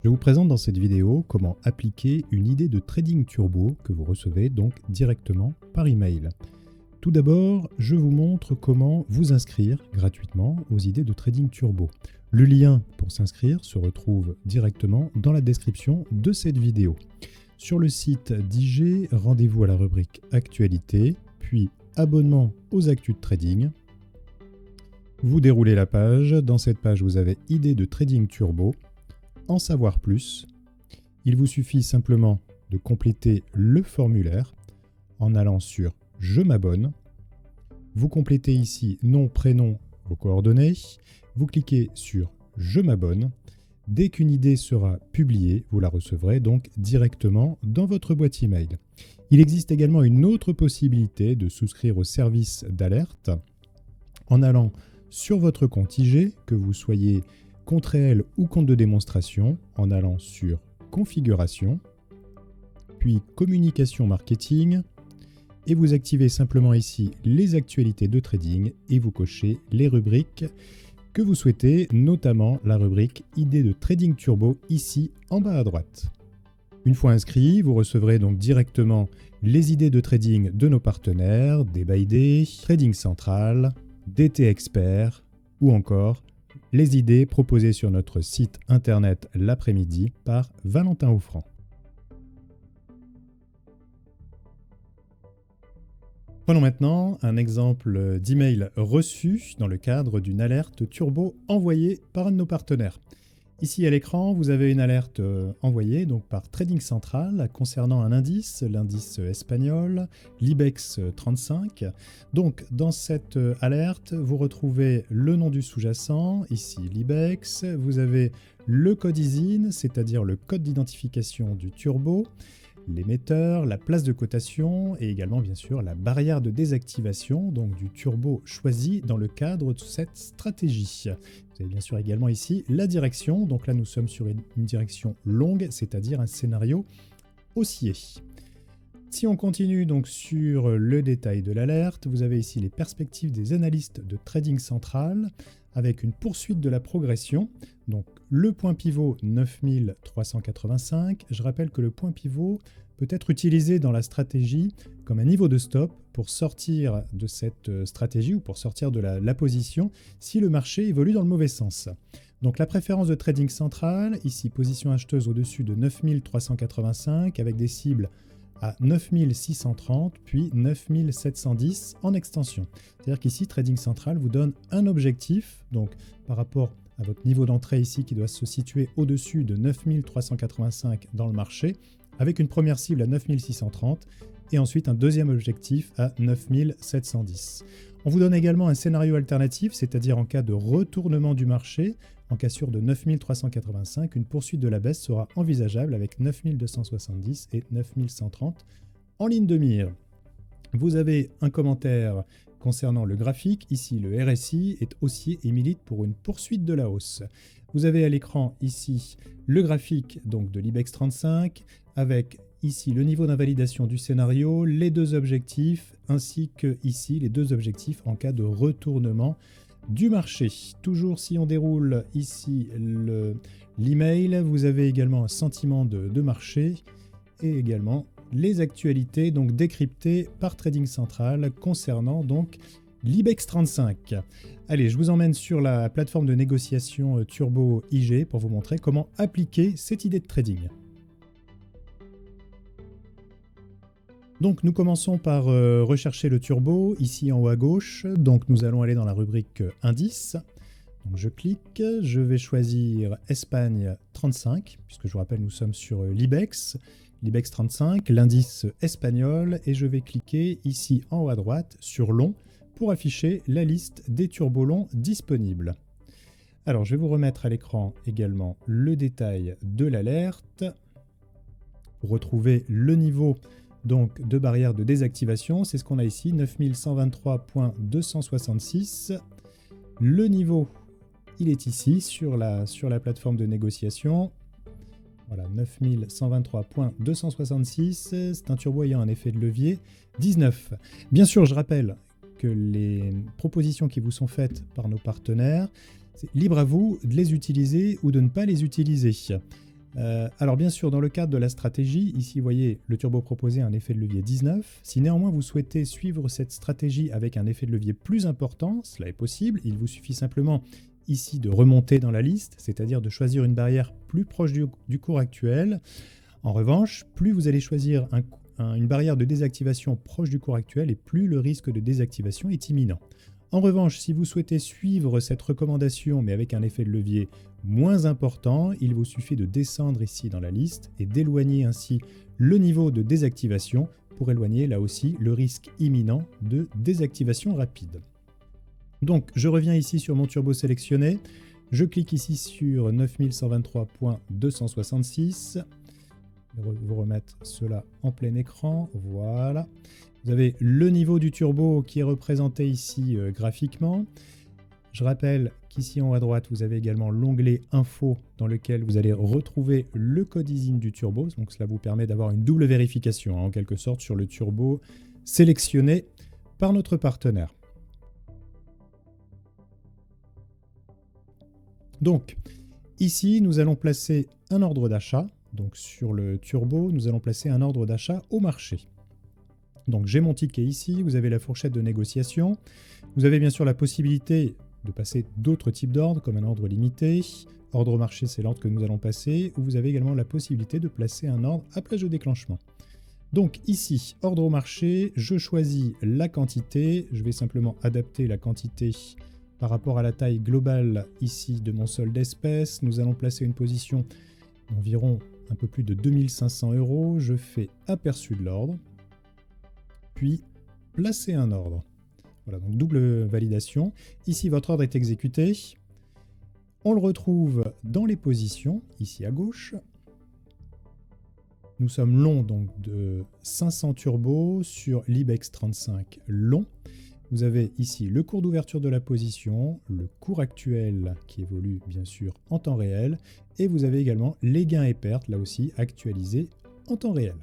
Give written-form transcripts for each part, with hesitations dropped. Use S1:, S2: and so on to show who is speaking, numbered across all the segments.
S1: Je vous présente dans cette vidéo comment appliquer une idée de trading turbo que vous recevez donc directement par email. Tout d'abord, je vous montre comment vous inscrire gratuitement aux idées de trading turbo. Le lien pour s'inscrire se retrouve directement dans la description de cette vidéo. Sur le site d'IG, rendez-vous à la rubrique Actualité, puis Abonnement aux actus de trading. Vous déroulez la page. Dans cette page, vous avez idée de trading turbo. En savoir plus, il vous suffit simplement de compléter le formulaire en allant sur « Je m'abonne ». Vous complétez ici nom, prénom, vos coordonnées. Vous cliquez sur « Je m'abonne ». Dès qu'une idée sera publiée, vous la recevrez donc directement dans votre boîte email. Il existe également une autre possibilité de souscrire au service d'alerte en allant sur votre compte IG, que vous soyez compte réel ou compte de démonstration, en allant sur Configuration, puis Communication marketing, et vous activez simplement ici les actualités de trading et vous cochez les rubriques que vous souhaitez, notamment la rubrique Idées de trading turbo ici en bas à droite. Une fois inscrit, vous recevrez donc directement les idées de trading de nos partenaires, DayByDay, Trading Central, DT Expert ou encore les idées proposées sur notre site internet l'après-midi par Valentin Offrand. Prenons maintenant un exemple d'email reçu dans le cadre d'une alerte turbo envoyée par un de nos partenaires. Ici à l'écran, vous avez une alerte envoyée donc par Trading Central concernant un indice, l'indice espagnol, l'IBEX 35. Donc dans cette alerte, vous retrouvez le nom du sous-jacent, ici l'IBEX, vous avez le code ISIN, c'est-à-dire le code d'identification du turbo, l'émetteur, la place de cotation et également bien sûr la barrière de désactivation donc du turbo choisi dans le cadre de cette stratégie. Vous avez bien sûr également ici la direction, donc là nous sommes sur une direction longue, c'est-à-dire un scénario haussier. Si on continue donc sur le détail de l'alerte, vous avez ici les perspectives des analystes de Trading Central avec une poursuite de la progression. Donc le point pivot 9385, je rappelle que le point pivot peut être utilisé dans la stratégie comme un niveau de stop pour sortir de cette stratégie ou pour sortir de la position si le marché évolue dans le mauvais sens. Donc la préférence de Trading Central, ici position acheteuse au-dessus de 9385 avec des cibles à 9630 puis 9710 en extension. C'est-à-dire qu'ici Trading Central vous donne un objectif, donc par rapport à votre niveau d'entrée ici qui doit se situer au-dessus de 9385 dans le marché, avec une première cible à 9630 et ensuite un deuxième objectif à 9710. On vous donne également un scénario alternatif, c'est-à-dire en cas de retournement du marché, en cassure de 9385, une poursuite de la baisse sera envisageable avec 9270 et 9130 en ligne de mire. Vous avez un commentaire concernant le graphique. Ici, le RSI est haussier et milite pour une poursuite de la hausse. Vous avez à l'écran ici le graphique donc, de l'IBEX 35 avec ici le niveau d'invalidation du scénario, les deux objectifs ainsi que ici les deux objectifs en cas de retournement du marché. Toujours si on déroule ici l'email, vous avez également un sentiment de marché et également les actualités donc décryptées par Trading Central concernant donc l'IBEX 35. Allez, je vous emmène sur la plateforme de négociation Turbo IG pour vous montrer comment appliquer cette idée de trading. Donc nous commençons par rechercher le turbo, ici en haut à gauche. Donc nous allons aller dans la rubrique indice. Donc je clique, je vais choisir Espagne 35, puisque je vous rappelle nous sommes sur l'IBEX 35, l'indice espagnol, et je vais cliquer ici en haut à droite sur long pour afficher la liste des turbolongs disponibles. Alors je vais vous remettre à l'écran également le détail de l'alerte pour retrouver le niveau donc de barrière de désactivation, c'est ce qu'on a ici, 9123.266. Le niveau, il est ici sur la plateforme de négociation. Voilà, 9123.266, c'est un turbo ayant un effet de levier 19. Bien sûr, je rappelle que les propositions qui vous sont faites par nos partenaires, C'est libre à vous de les utiliser ou de ne pas les utiliser. Alors bien sûr, dans le cadre de la stratégie, ici vous voyez le turbo proposé un effet de levier 19. Si néanmoins vous souhaitez suivre cette stratégie avec un effet de levier plus important, cela est possible. Il vous suffit simplement ici de remonter dans la liste, c'est-à-dire de choisir une barrière plus proche du cours actuel. En revanche, plus vous allez choisir une barrière de désactivation proche du cours actuel et plus le risque de désactivation est imminent. En revanche, si vous souhaitez suivre cette recommandation mais avec un effet de levier moins important, il vous suffit de descendre ici dans la liste et d'éloigner ainsi le niveau de désactivation pour éloigner là aussi le risque imminent de désactivation rapide. Donc je reviens ici sur mon turbo sélectionné, je clique ici sur 9123.266, je vais vous remettre cela en plein écran, voilà. Vous avez le niveau du turbo qui est représenté ici graphiquement. Je rappelle qu'ici en haut à droite, vous avez également l'onglet Info dans lequel vous allez retrouver le code ISIN du turbo. Donc cela vous permet d'avoir une double vérification en quelque sorte sur le turbo sélectionné par notre partenaire. Donc ici, nous allons placer un ordre d'achat. Donc sur le turbo, nous allons placer un ordre d'achat au marché. Donc j'ai mon ticket ici, vous avez la fourchette de négociation. Vous avez bien sûr la possibilité de passer d'autres types d'ordres, comme un ordre limité. Ordre au marché, c'est l'ordre que nous allons passer, ou vous avez également la possibilité de placer un ordre à plage de déclenchement. Donc ici, ordre au marché, je choisis la quantité. Je vais simplement adapter la quantité par rapport à la taille globale ici de mon solde d'espèces. Nous allons placer une position d'environ un peu plus de 2500 €. Je fais aperçu de l'ordre. Puis placer un ordre. Voilà, donc double validation. Ici, votre ordre est exécuté. On le retrouve dans les positions, ici à gauche. Nous sommes longs donc de 500 turbos sur l'IBEX 35 long. Vous avez ici le cours d'ouverture de la position, le cours actuel qui évolue bien sûr en temps réel, et vous avez également les gains et pertes, là aussi actualisés en temps réel.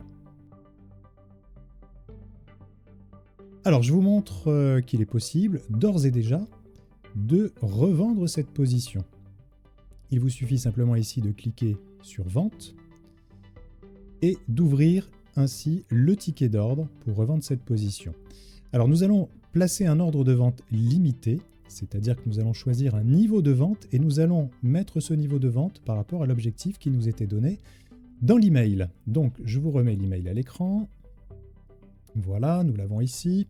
S1: Alors, je vous montre qu'il est possible, d'ores et déjà, de revendre cette position. Il vous suffit simplement ici de cliquer sur « Vente » et d'ouvrir ainsi le ticket d'ordre pour revendre cette position. Alors, nous allons placer un ordre de vente limité, c'est-à-dire que nous allons choisir un niveau de vente et nous allons mettre ce niveau de vente par rapport à l'objectif qui nous était donné dans l'email. Donc, je vous remets l'email à l'écran. Voilà, nous l'avons ici.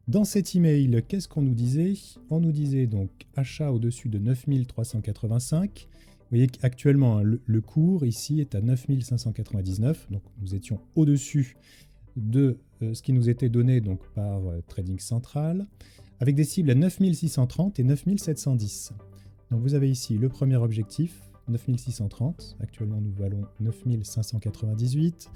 S1: Dans cet email, qu'est-ce qu'on nous disait? On nous disait donc achat au-dessus de 9385. Vous voyez qu'actuellement, le cours ici est à 9599. Donc nous étions au-dessus de ce qui nous était donné donc, par Trading Central, avec des cibles à 9630 et 9710. Donc vous avez ici le premier objectif, 9630. Actuellement, nous valons 9598.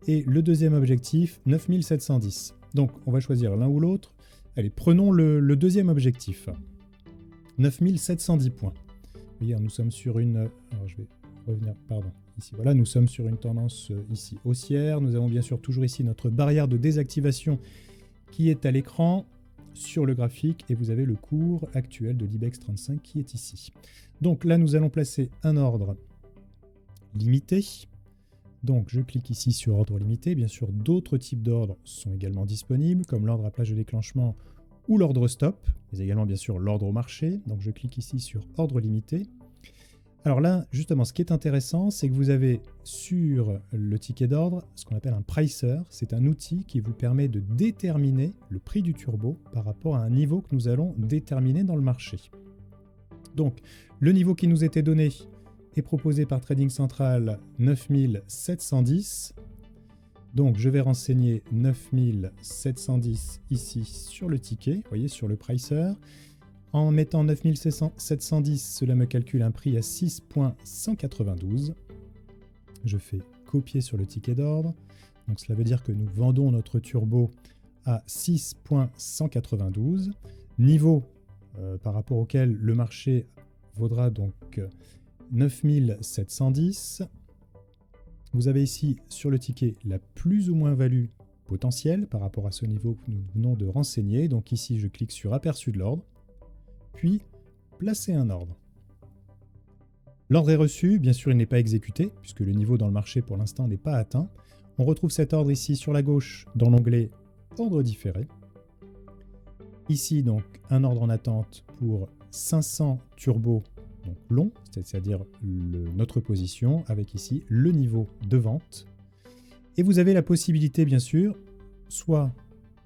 S1: Et le deuxième objectif, 9710. Donc, on va choisir l'un ou l'autre. Allez, prenons le deuxième objectif. 9710 points. Vous voyez, nous sommes sur une... Alors, je vais revenir, pardon. Ici, voilà, nous sommes sur une tendance ici haussière. Nous avons bien sûr toujours ici notre barrière de désactivation qui est à l'écran sur le graphique. Et vous avez le cours actuel de l'IBEX 35 qui est ici. Donc là, nous allons placer un ordre limité. Donc je clique ici sur ordre limité. Bien sûr, d'autres types d'ordres sont également disponibles, comme l'ordre à plage de déclenchement ou l'ordre stop, mais également bien sûr l'ordre au marché. Donc je clique ici sur ordre limité. Alors là, justement, ce qui est intéressant, c'est que vous avez sur le ticket d'ordre ce qu'on appelle un pricer. C'est un outil qui vous permet de déterminer le prix du turbo par rapport à un niveau que nous allons déterminer dans le marché. Donc le niveau qui nous était donné est proposé par Trading Central 9710. Donc je vais renseigner 9710 ici sur le ticket, vous voyez sur le pricer. En mettant 9710, cela me calcule un prix à 6,192. Je fais copier sur le ticket d'ordre. Donc cela veut dire que nous vendons notre turbo à 6,192. Niveau par rapport auquel le marché vaudra donc 9710. Vous avez ici sur le ticket la plus ou moins value potentielle par rapport à ce niveau que nous venons de renseigner. Donc ici, je clique sur aperçu de l'ordre, puis placer un ordre. L'ordre est reçu, bien sûr il n'est pas exécuté, puisque le niveau dans le marché pour l'instant n'est pas atteint. On retrouve cet ordre ici sur la gauche dans l'onglet Ordre différé. Ici donc un ordre en attente pour 500 turbos donc long, c'est-à-dire notre position, avec ici le niveau de vente. Et vous avez la possibilité bien sûr, soit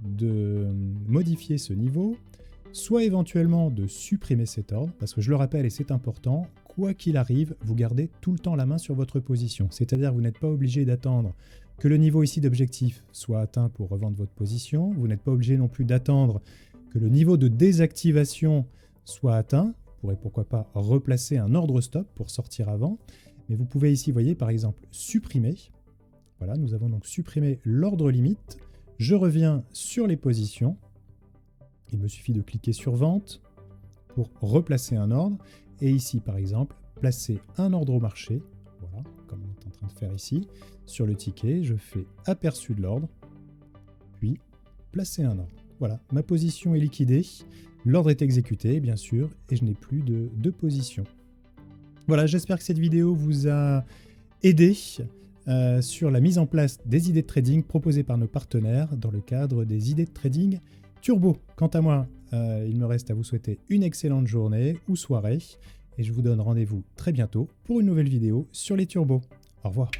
S1: de modifier ce niveau, soit éventuellement de supprimer cet ordre, parce que je le rappelle et c'est important, quoi qu'il arrive, vous gardez tout le temps la main sur votre position. C'est-à-dire que vous n'êtes pas obligé d'attendre que le niveau ici d'objectif soit atteint pour revendre votre position. Vous n'êtes pas obligé non plus d'attendre que le niveau de désactivation soit atteint. Vous pourrez pourquoi pas replacer un ordre stop pour sortir avant. Mais vous pouvez ici, voyez, par exemple, supprimer. Voilà, nous avons donc supprimé l'ordre limite. Je reviens sur les positions. Il me suffit de cliquer sur vente pour replacer un ordre. Et ici, par exemple, placer un ordre au marché. Voilà, comme on est en train de faire ici. Sur le ticket, je fais aperçu de l'ordre, puis placer un ordre. Voilà, ma position est liquidée. L'ordre est exécuté, bien sûr, et je n'ai plus de position. Voilà, j'espère que cette vidéo vous a aidé sur la mise en place des idées de trading proposées par nos partenaires dans le cadre des idées de trading turbo. Quant à moi, il me reste à vous souhaiter une excellente journée ou soirée et je vous donne rendez-vous très bientôt pour une nouvelle vidéo sur les turbos. Au revoir.